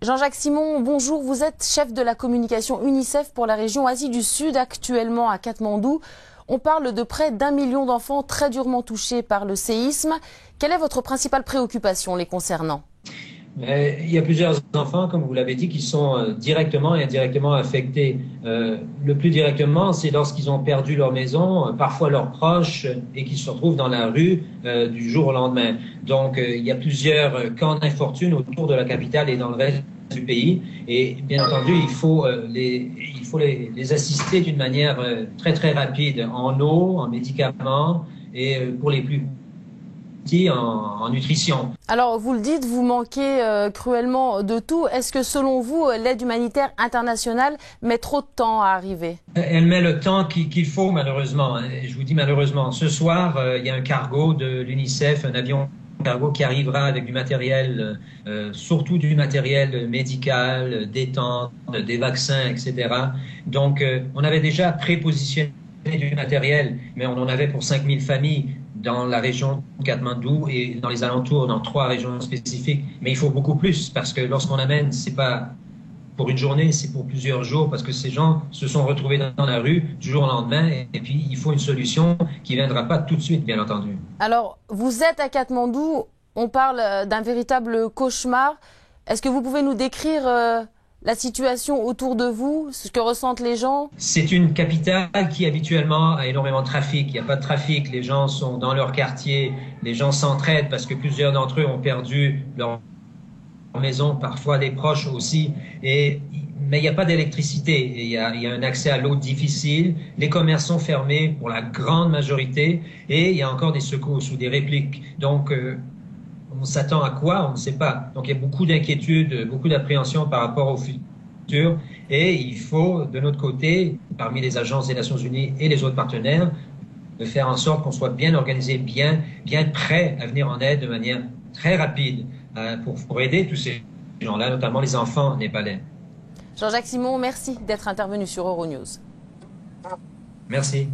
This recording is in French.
Jean-Jacques Simon, bonjour. Vous êtes chef de la communication UNICEF pour la région Asie du Sud, actuellement à Katmandou. On parle de près d'1 million d'enfants très durement touchés par le séisme. Quelle est votre principale préoccupation les concernant? Il y a plusieurs enfants, comme vous l'avez dit, qui sont directement et indirectement affectés. Le plus directement, c'est lorsqu'ils ont perdu leur maison, parfois leurs proches, et qu'ils se retrouvent dans la rue du jour au lendemain. Donc, il y a plusieurs camps d'infortune autour de la capitale et dans le reste du pays. Et bien entendu, il faut les assister d'une manière très, très rapide, en eau, en médicaments, et pour les plus en nutrition. Alors, vous le dites, vous manquez cruellement de tout. Est-ce que, selon vous, l'aide humanitaire internationale met trop de temps à arriver? Elle met le temps qu'il faut, malheureusement. Je vous dis malheureusement. Ce soir, il y a un cargo de l'UNICEF, un avion cargo qui arrivera avec du matériel, surtout du matériel médical, des tentes, des vaccins, etc. Donc, on avait déjà prépositionné du matériel, mais on en avait pour 5000 familles dans la région de Katmandou et dans les alentours, dans 3 régions spécifiques. Mais il faut beaucoup plus parce que lorsqu'on amène, c'est pas pour une journée, c'est pour plusieurs jours parce que ces gens se sont retrouvés dans la rue du jour au lendemain et puis il faut une solution qui ne viendra pas tout de suite, bien entendu. Alors, vous êtes à Katmandou, on parle d'un véritable cauchemar. Est-ce que vous pouvez nous décrire la situation autour de vous, ce que ressentent les gens? C'est une capitale qui habituellement a énormément de trafic. Il n'y a pas de trafic, les gens sont dans leur quartier, les gens s'entraident parce que plusieurs d'entre eux ont perdu leur maison, parfois des proches aussi. Mais il n'y a pas d'électricité, il y a un accès à l'eau difficile, les commerces sont fermés pour la grande majorité et il y a encore des secousses ou des répliques. Donc, on s'attend à quoi? On ne sait pas. Donc, il y a beaucoup d'inquiétude, beaucoup d'appréhension par rapport au futur. Et il faut, de notre côté, parmi les agences des Nations Unies et les autres partenaires, de faire en sorte qu'on soit bien organisé, bien prêt à venir en aide de manière très rapide pour aider tous ces gens-là, notamment les enfants népalais. Jean-Jacques Simon, merci d'être intervenu sur Euronews. Merci.